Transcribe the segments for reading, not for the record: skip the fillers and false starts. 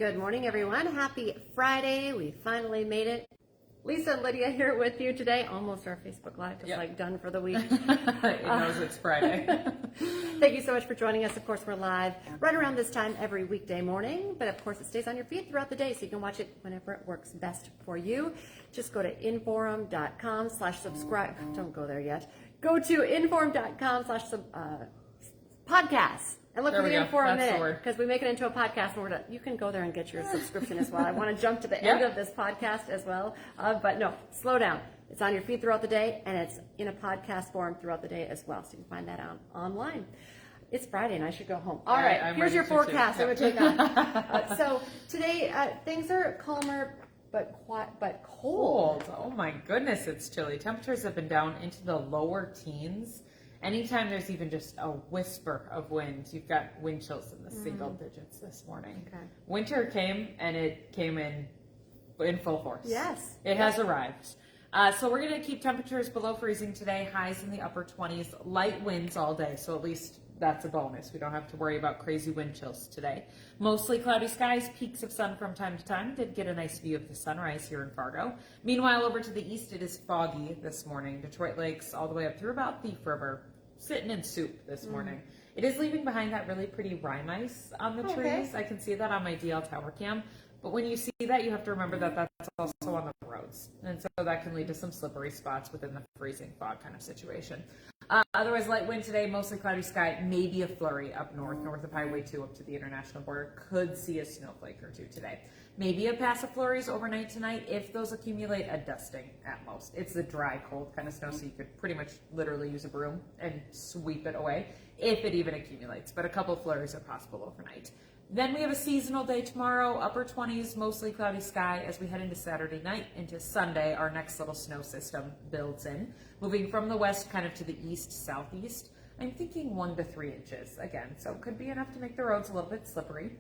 Good morning, everyone. Happy Friday. We finally made it. Lisa and Lydia here with you today. Almost our Facebook Live, just like done for the week. It knows it's Friday. Thank you so much for joining us. Of course, we're live right around this time every weekday morning, but of course it stays on your feed throughout the day, so you can watch it whenever it works best for you. Just go to inforum.com/subscribe. Don't go there yet. Go to inforum.com/podcast. And look for the Inforum Minute, because we make it into a podcast, and you can go there and get your subscription as well. I want to jump to the end of this podcast as well, but no, slow down. It's on your feed throughout the day, and it's in a podcast form throughout the day as well, so you can find that online. It's Friday, and I should go home. All right, here's your forecast. I'm going to take on. So today, things are calmer, but cold. Oh my goodness, it's chilly. Temperatures have been down into the lower teens. Anytime there's even just a whisper of wind, you've got wind chills in the single digits this morning. Okay. Winter came, and it came in full force. Yes. It has arrived. So we're going to keep temperatures below freezing today, highs in the upper 20s, light winds all day, so at least that's a bonus. We don't have to worry about crazy wind chills today. Mostly cloudy skies, peaks of sun from time to time. Did get a nice view of the sunrise here in Fargo. Meanwhile, over to the east, it is foggy this morning. Detroit Lakes all the way up through about Thief River. Sitting in soup this morning. It is leaving behind that really pretty rime ice on the trees. I can see that on my DL tower cam. But when you see that, you have to remember that that's also on the roads. And so that can lead to some slippery spots within the freezing fog kind of situation. Otherwise, light wind today, mostly cloudy sky, maybe a flurry up north of Highway 2 up to the international border. Could see a snowflake or two today. Maybe a pass of flurries overnight tonight. If those accumulate, a dusting at most. It's the dry, cold kind of snow, so you could pretty much literally use a broom and sweep it away if it even accumulates. But a couple of flurries are possible overnight. Then we have a seasonal day tomorrow, upper 20s, mostly cloudy sky. As we head into Saturday night, into Sunday, our next little snow system builds in. Moving from the west kind of to the east-southeast. I'm thinking 1 to 3 inches again, so it could be enough to make the roads a little bit slippery.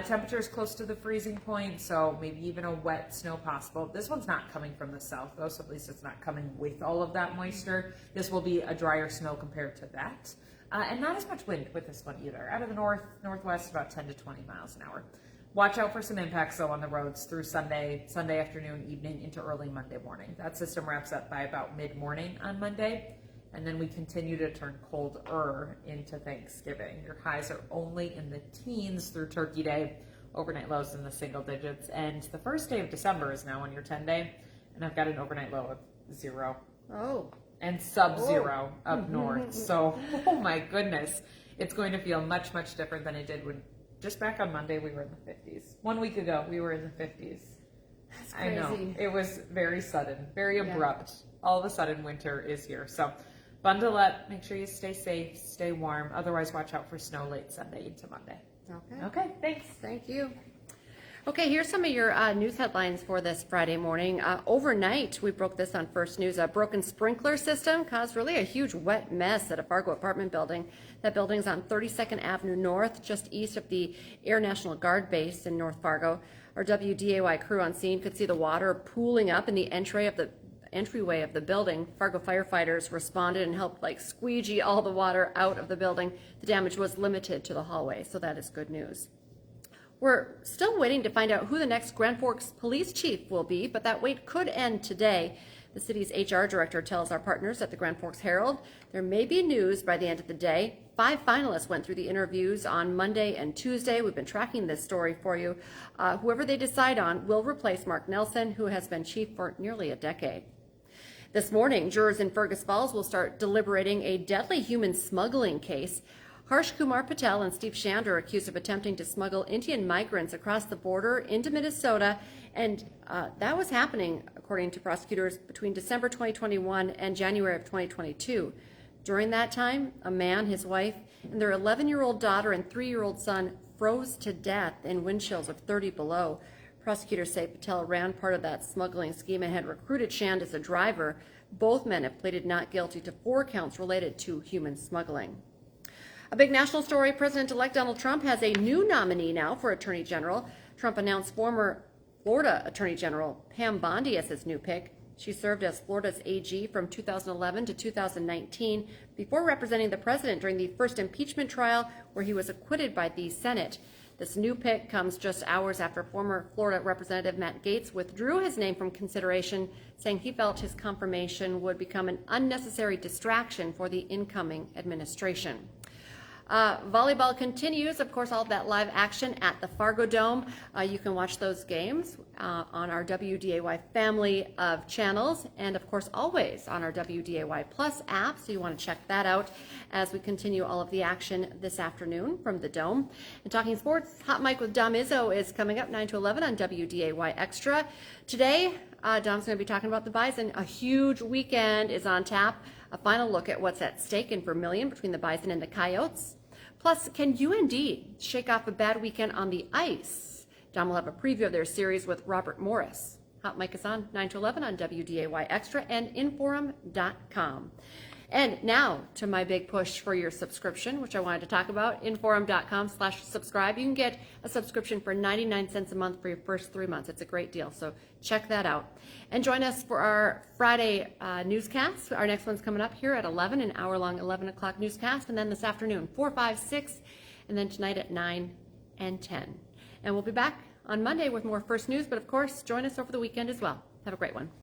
Temperatures close to the freezing point, so maybe even a wet snow possible. This one's not coming from the south, though, so at least it's not coming with all of that moisture. This will be a drier snow compared to that. And not as much wind with this one either. Out of the northwest, about 10 to 20 miles an hour. Watch out for some impacts, though, on the roads through Sunday afternoon, evening, into early Monday morning. That system wraps up by about mid-morning on Monday. And then we continue to turn colder into Thanksgiving. Your highs are only in the teens through Turkey Day. Overnight lows in the single digits. And the first day of December is now on your 10-day. And I've got an overnight low of 0. Oh. And sub-zero up north. So, oh my goodness. It's going to feel much, much different than it did when just back on Monday we were in the 50s. 1 week ago we were in the 50s. That's crazy. I know. It was very sudden, very abrupt. All of a sudden winter is here. So bundle up, make sure you stay safe, stay warm. Otherwise, watch out for snow late Sunday into Monday. Okay, thanks. Thank you. Okay, here's some of your news headlines for this Friday morning. Overnight, we broke this on First News. A broken sprinkler system caused really a huge wet mess at a Fargo apartment building. That building's on 32nd Avenue North, just east of the Air National Guard base in North Fargo. Our WDAY crew on scene could see the water pooling up in the entryway of the building. Fargo firefighters responded and helped squeegee all the water out of the building. The damage was limited to the hallway, so that is good news. We're still waiting to find out who the next Grand Forks police chief will be, but that wait could end today. The city's HR director tells our partners at the Grand Forks Herald there may be news by the end of the day. 5 finalists went through the interviews on Monday and Tuesday. We've been tracking this story for you. Whoever they decide on will replace Mark Nelson, who has been chief for nearly a decade. This morning, jurors in Fergus Falls will start deliberating a deadly human smuggling case. Harsh Kumar Patel and Steve Shander are accused of attempting to smuggle Indian migrants across the border into Minnesota, and that was happening, according to prosecutors, between December 2021 and January of 2022. During that time, a man, his wife, and their 11-year-old daughter and 3-year-old son froze to death in wind chills of 30 below. Prosecutors say Patel ran part of that smuggling scheme and had recruited Shand as a driver. Both men have pleaded not guilty to 4 counts related to human smuggling. A big national story, President-elect Donald Trump has a new nominee now for Attorney General. Trump announced former Florida Attorney General Pam Bondi as his new pick. She served as Florida's AG from 2011 to 2019 before representing the president during the first impeachment trial where he was acquitted by the Senate. This new pick comes just hours after former Florida Representative Matt Gaetz withdrew his name from consideration, saying he felt his confirmation would become an unnecessary distraction for the incoming administration. Volleyball continues, of course, all of that live action at the Fargo Dome. You can watch those games on our WDAY family of channels, and of course always on our WDAY Plus app, so you want to check that out as we continue all of the action this afternoon from the Dome. And talking sports, Hot Mic with Dom Izzo is coming up 9 to 11 on WDAY Extra. Today, Dom's going to be talking about the Bison. A huge weekend is on tap. A final look at what's at stake in Vermilion between the Bison and the Coyotes. Plus, can UND shake off a bad weekend on the ice? Dom will have a preview of their series with Robert Morris. Hot Mic is on 9 to 11 on WDAY Extra and Inforum.com. And now to my big push for your subscription, which I wanted to talk about, Inforum.com/subscribe. You can get a subscription for 99 cents a month for your first 3 months. It's a great deal, so check that out. And join us for our Friday newscast. Our next one's coming up here at 11, an hour-long 11 o'clock newscast, and then this afternoon, 4, 5, 6, and then tonight at 9 and 10. And we'll be back on Monday with more First News, but of course, join us over the weekend as well. Have a great one.